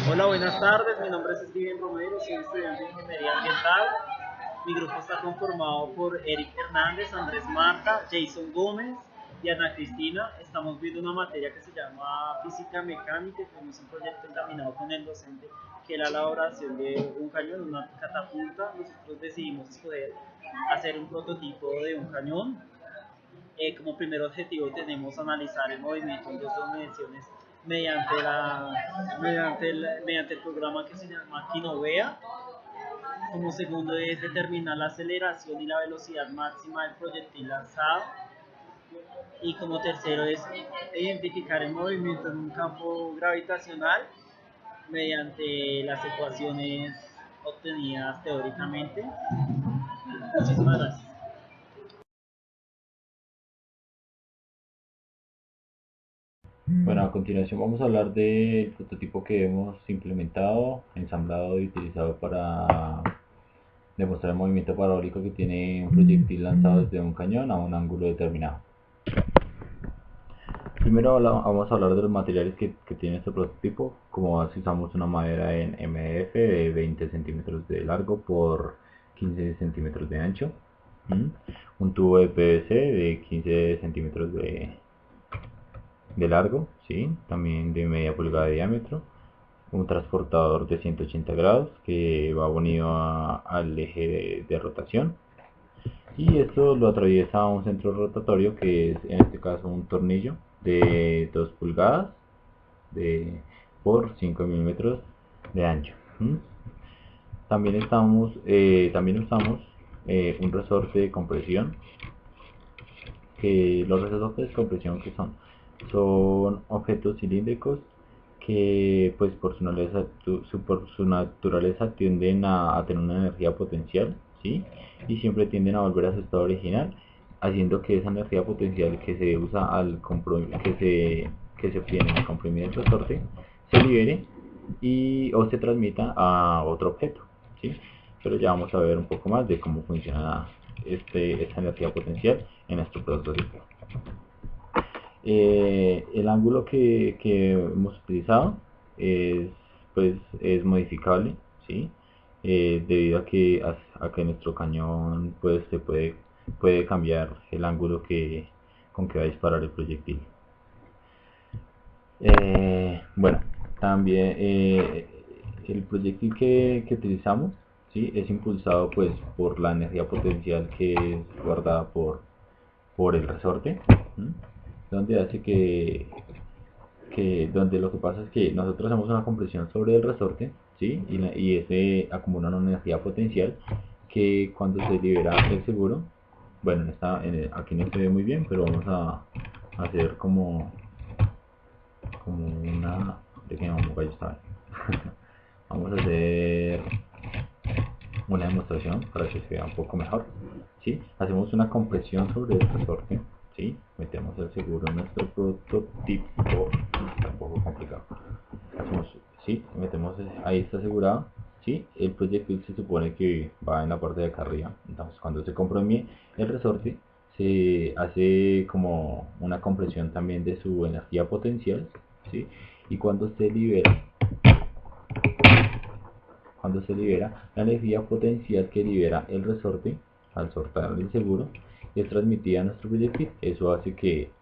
Hola, buenas tardes. Mi nombre es Steven Romero, soy estudiante de Ingeniería Ambiental. Mi grupo está conformado por Eric Hernández, Andrés Marta, Jason Gómez y Ana Cristina. Estamos viendo una materia que se llama Física Mecánica y tenemos un proyecto encaminado con el docente que era la elaboración de un cañón, una catapulta. Nosotros decidimos escoger hacer un prototipo de un cañón. Como primer objetivo tenemos analizar el movimiento en dos dimensiones mediante el programa que se llama Kinovea. Como segundo es determinar la aceleración y la velocidad máxima del proyectil lanzado. Y como tercero es identificar el movimiento en un campo gravitacional mediante las ecuaciones obtenidas teóricamente. Muchísimas gracias. Bueno, a continuación vamos a hablar del prototipo que hemos implementado, ensamblado y utilizado para demostrar el movimiento parabólico que tiene un proyectil lanzado desde un cañón a un ángulo determinado. Primero vamos a hablar de los materiales que tiene este prototipo. Como base usamos una madera en MDF de 20 centímetros de largo por 15 centímetros de ancho, un tubo de PVC de 15 centímetros de largo, ¿sí? También de media pulgada de diámetro, un transportador de 180 grados que va unido al eje de rotación, y esto lo atraviesa un centro rotatorio que es en este caso un tornillo de 2 pulgadas por 5 milímetros de ancho. También usamos un resorte de compresión, que los resortes de compresión que son objetos cilíndricos que pues por su naturaleza tienden a tener una energía potencial, ¿sí? Y siempre tienden a volver a su estado original, haciendo que esa energía potencial que se usa que se obtiene al comprimir el resorte se libere o se transmita a otro objeto, ¿sí? Pero ya vamos a ver un poco más de cómo funciona esta energía potencial en nuestro prototipo. El ángulo que hemos utilizado es, es modificable, ¿sí? Debido a que nuestro cañón puede cambiar el ángulo con que va a disparar el proyectil. Bueno, también el proyectil que utilizamos, ¿sí? Es impulsado pues por la energía potencial que es guardada por el resorte, ¿sí? Donde hace donde lo que pasa es que nosotros hacemos una compresión sobre el resorte, ¿sí? Y ese acumula una energía potencial que cuando se libera el seguro, bueno, aquí no se ve muy bien, pero vamos a hacer como una pequeña vamos a hacer una demostración para que se vea un poco mejor, ¿sí? Hacemos una compresión sobre el resorte, ¿sí? Metemos el seguro en nuestro prototipo, está un poco complicado. Hacemos, ¿sí? Metemos, ahí está asegurado, ¿sí? El proyectil se supone que va en la parte de acá arriba. Entonces cuando se comprime el resorte, se hace como una compresión también de su energía potencial, ¿sí? Y cuando se libera, la energía potencial que libera el resorte al soltar el seguro es transmitida a nuestro proyectil. Eso hace que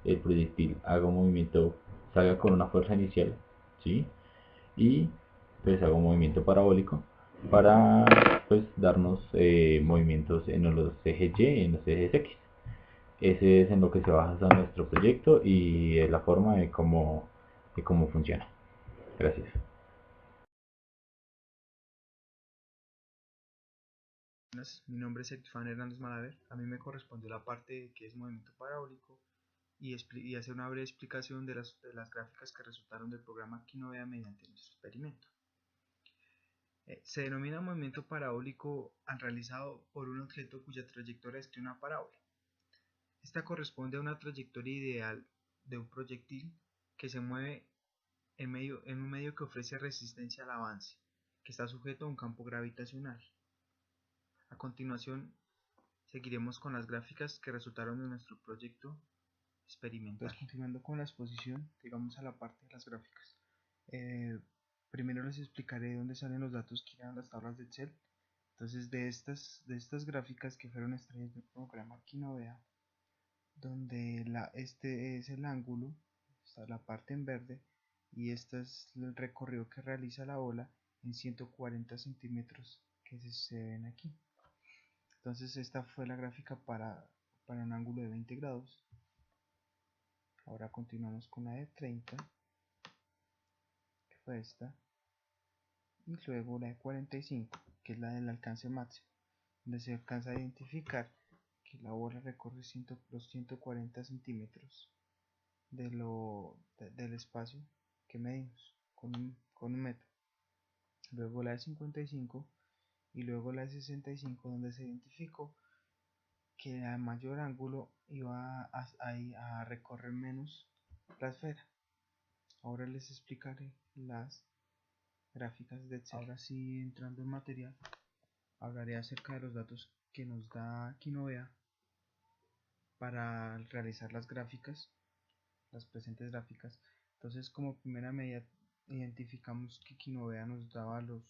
el proyectil haga un movimiento, salga con una fuerza inicial, ¿sí? Y pues haga un movimiento parabólico para pues darnos movimientos en los ejes Y y en los ejes X. Ese es en lo que se basa nuestro proyecto y es la forma de cómo funciona. Gracias. Buenas, mi nombre es Epifán Hernández Malaver. A mí me correspondió la parte que es movimiento parabólico y hacer una breve explicación de las gráficas que resultaron del programa Kinovea mediante nuestro experimento. Se denomina movimiento parabólico al realizado por un objeto cuya trayectoria describe una parábola. Esta corresponde a una trayectoria ideal de un proyectil que se mueve en un medio que ofrece resistencia al avance, que está sujeto a un campo gravitacional. A continuación, seguiremos con las gráficas que resultaron de nuestro proyecto experimental. Pues continuando con la exposición, llegamos a la parte de las gráficas. primero les explicaré dónde salen los datos que irán a las tablas de Excel. Entonces de estas gráficas que fueron extraídas del programa Quinovea, donde este es el ángulo, está la parte en verde, y este es el recorrido que realiza la bola en 140 centímetros que se ven aquí. Entonces esta fue la gráfica para un ángulo de 20 grados. Ahora continuamos con la de 30, que fue esta, y luego la de 45, que es la del alcance máximo, donde se alcanza a identificar que la bola recorre los 140 centímetros del espacio que medimos con un metro. Luego la de 55 y luego la de 65, donde se identificó que a mayor ángulo iba a recorrer menos la esfera. Ahora les explicaré las gráficas de Excel. Ahora sí, entrando en material, hablaré acerca de los datos que nos da Quinovea para realizar las gráficas, las presentes gráficas. Entonces, como primera medida, identificamos que Quinovea nos daba los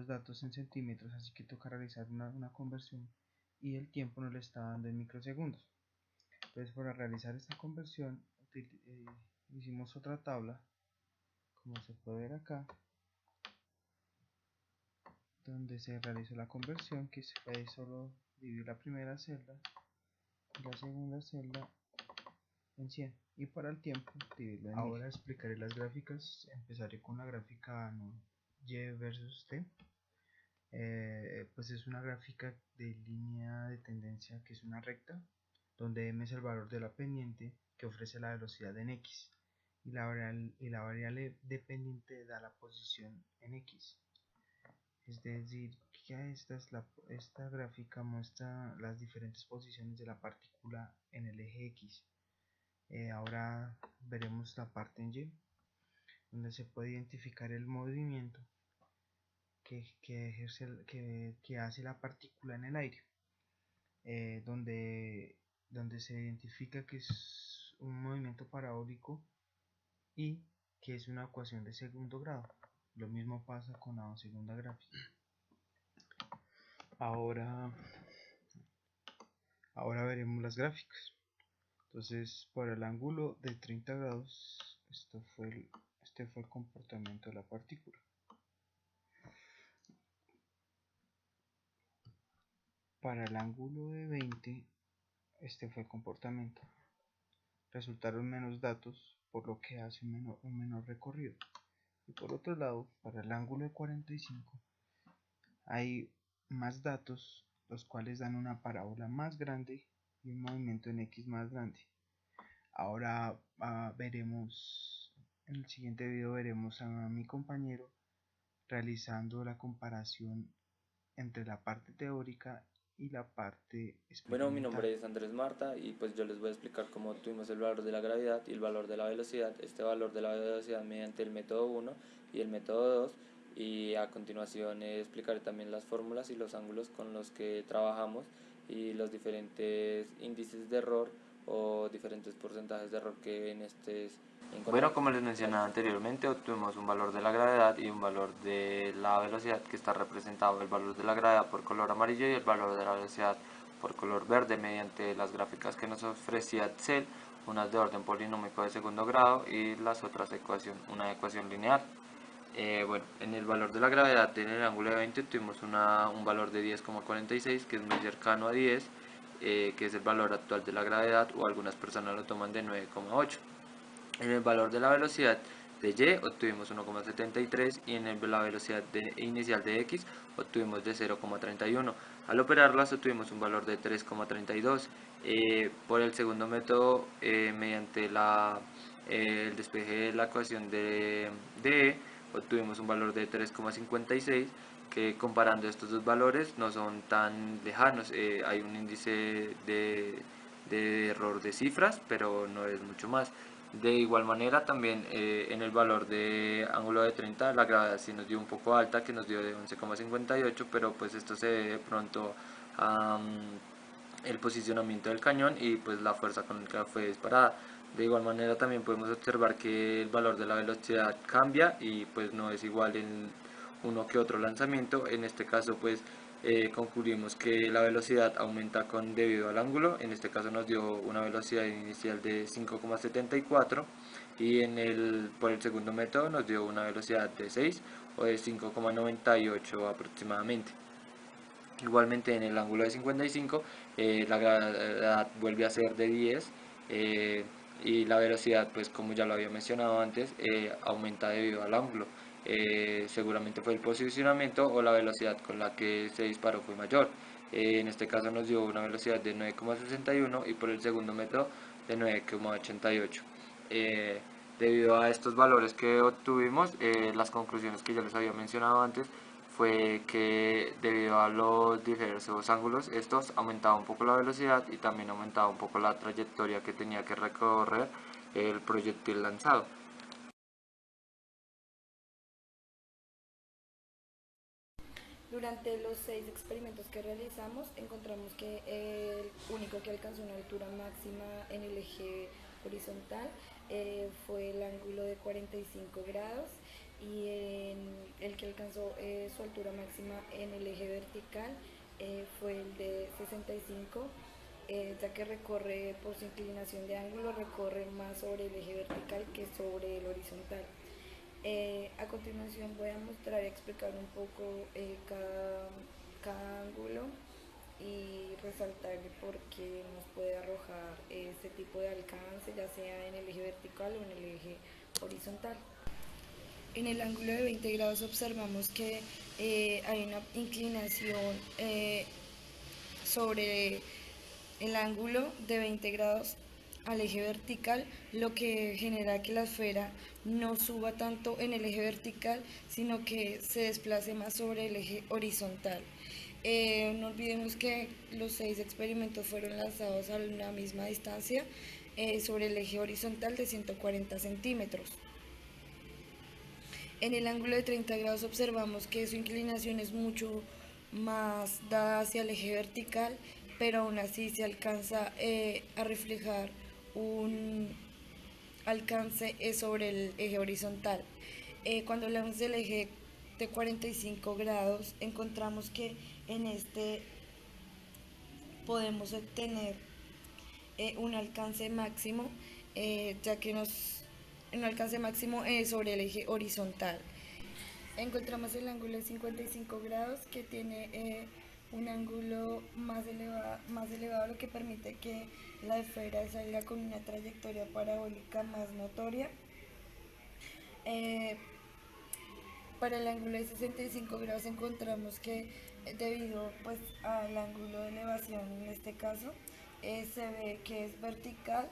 datos en centímetros, así que toca realizar una conversión, y el tiempo nos lo está dando en microsegundos. Entonces, para realizar esta conversión hicimos otra tabla, como se puede ver acá, donde se realizó la conversión, que fue solo dividir la primera celda y la segunda celda en 100, y para el tiempo dividirlo en 1000. Ahora explicaré las gráficas. Empezaré con la gráfica Y versus T. Pues es una gráfica de línea de tendencia, que es una recta, donde M es el valor de la pendiente que ofrece la velocidad en X, y la variable dependiente da la posición en X. Es decir, que esta gráfica muestra las diferentes posiciones de la partícula en el eje X. Ahora veremos la parte en Y, donde se puede identificar el movimiento que hace la partícula en el aire, donde se identifica que es un movimiento parabólico y que es una ecuación de segundo grado. Lo mismo pasa con la segunda gráfica. Ahora veremos las gráficas. Entonces, para el ángulo de 30 grados, este fue el comportamiento de la partícula. Para el ángulo de 20, este fue el comportamiento. Resultaron menos datos, por lo que hace un menor recorrido. Y por otro lado, para el ángulo de 45, hay más datos, los cuales dan una parábola más grande y un movimiento en X más grande. Ahora veremos, en el siguiente video veremos a mi compañero realizando la comparación entre la parte teórica y la parte experimental. Bueno, mi nombre es Andrés Marta y pues yo les voy a explicar cómo obtuvimos el valor de la gravedad y el valor de la velocidad. Este valor de la velocidad mediante el método 1 y el método 2, y a continuación explicaré también las fórmulas y los ángulos con los que trabajamos y los diferentes índices de error o diferentes porcentajes de error que en este encontramos. Bueno, como les mencionaba anteriormente, obtuvimos un valor de la gravedad y un valor de la velocidad, que está representado el valor de la gravedad por color amarillo y el valor de la velocidad por color verde mediante las gráficas que nos ofrecía Excel, unas de orden polinómico de segundo grado y las otras una ecuación lineal. Bueno, en el valor de la gravedad en el ángulo de 20 tuvimos un valor de 10,46, que es muy cercano a 10, que es el valor actual de la gravedad, o algunas personas lo toman de 9,8. En el valor de la velocidad de Y obtuvimos 1,73 y en la velocidad inicial de X obtuvimos de 0,31. Al operarlas obtuvimos un valor de 3,32. Por el segundo método, mediante el despeje de la ecuación de E, obtuvimos un valor de 3,56, que comparando estos dos valores no son tan lejanos. Hay un índice de error de cifras, pero no es mucho más. De igual manera, también en el valor de ángulo de 30, la gravedad sí nos dio un poco alta, que nos dio de 11,58, pero pues esto se debe de pronto a el posicionamiento del cañón y pues la fuerza con la que fue disparada. De igual manera también podemos observar que el valor de la velocidad cambia y pues no es igual en uno que otro lanzamiento. En este caso pues concluimos que la velocidad aumenta debido al ángulo. En este caso nos dio una velocidad inicial de 5,74 y por el segundo método nos dio una velocidad de 6 o de 5,98 aproximadamente. Igualmente en el ángulo de 55 la gravedad vuelve a ser de 10 y la velocidad, pues como ya lo había mencionado antes, aumenta debido al ángulo. Seguramente fue el posicionamiento o la velocidad con la que se disparó fue mayor. En este caso nos dio una velocidad de 9,61 y por el segundo método de 9,88. Debido a estos valores que obtuvimos, las conclusiones que ya les había mencionado antes fue que debido a los diversos ángulos, estos aumentaba un poco la velocidad y también aumentaba un poco la trayectoria que tenía que recorrer el proyectil lanzado. Durante los 6 experimentos que realizamos, encontramos que el único que alcanzó una altura máxima en el eje horizontal fue el ángulo de 45 grados y el que alcanzó su altura máxima en el eje vertical fue el de 65, ya que recorre por su inclinación de ángulo, recorre más sobre el eje vertical que sobre el horizontal. A continuación voy a mostrar y explicar un poco cada ángulo y resaltar por qué nos puede arrojar este tipo de alcance, ya sea en el eje vertical o en el eje horizontal. En el ángulo de 20 grados observamos que hay una inclinación sobre el ángulo de 20 grados al eje vertical, lo que genera que la esfera no suba tanto en el eje vertical, sino que se desplace más sobre el eje horizontal. No olvidemos que los 6 experimentos fueron lanzados a la misma distancia sobre el eje horizontal de 140 centímetros. En el ángulo de 30 grados observamos que su inclinación es mucho más dada hacia el eje vertical, pero aún así se alcanza a reflejar un alcance sobre el eje horizontal. Cuando hablamos del eje de 45 grados, encontramos que en este podemos obtener un alcance máximo, ya que un alcance máximo sobre el eje horizontal. Encontramos el ángulo de 55 grados que tiene un ángulo más elevado, lo que permite que la esfera salga con una trayectoria parabólica más notoria. Para el ángulo de 65 grados encontramos que debido pues al ángulo de elevación en este caso se ve que es vertical.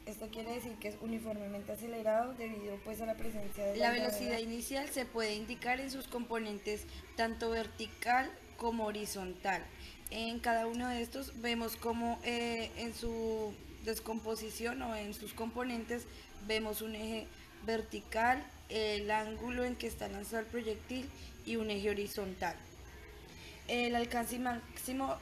Esto quiere decir que es uniformemente acelerado debido pues a la presencia de la velocidad inicial se puede indicar en sus componentes tanto vertical como horizontal. En cada uno de estos vemos como en su descomposición o en sus componentes vemos un eje vertical, el ángulo en que está lanzado el proyectil y un eje horizontal. El alcance máximo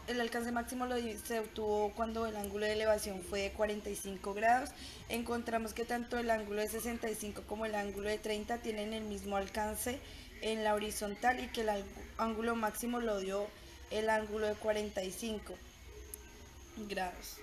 se obtuvo cuando el ángulo de elevación fue de 45 grados. Encontramos que tanto el ángulo de 65 como el ángulo de 30 tienen el mismo alcance en la horizontal y que el ángulo máximo lo dio el ángulo de 45 grados.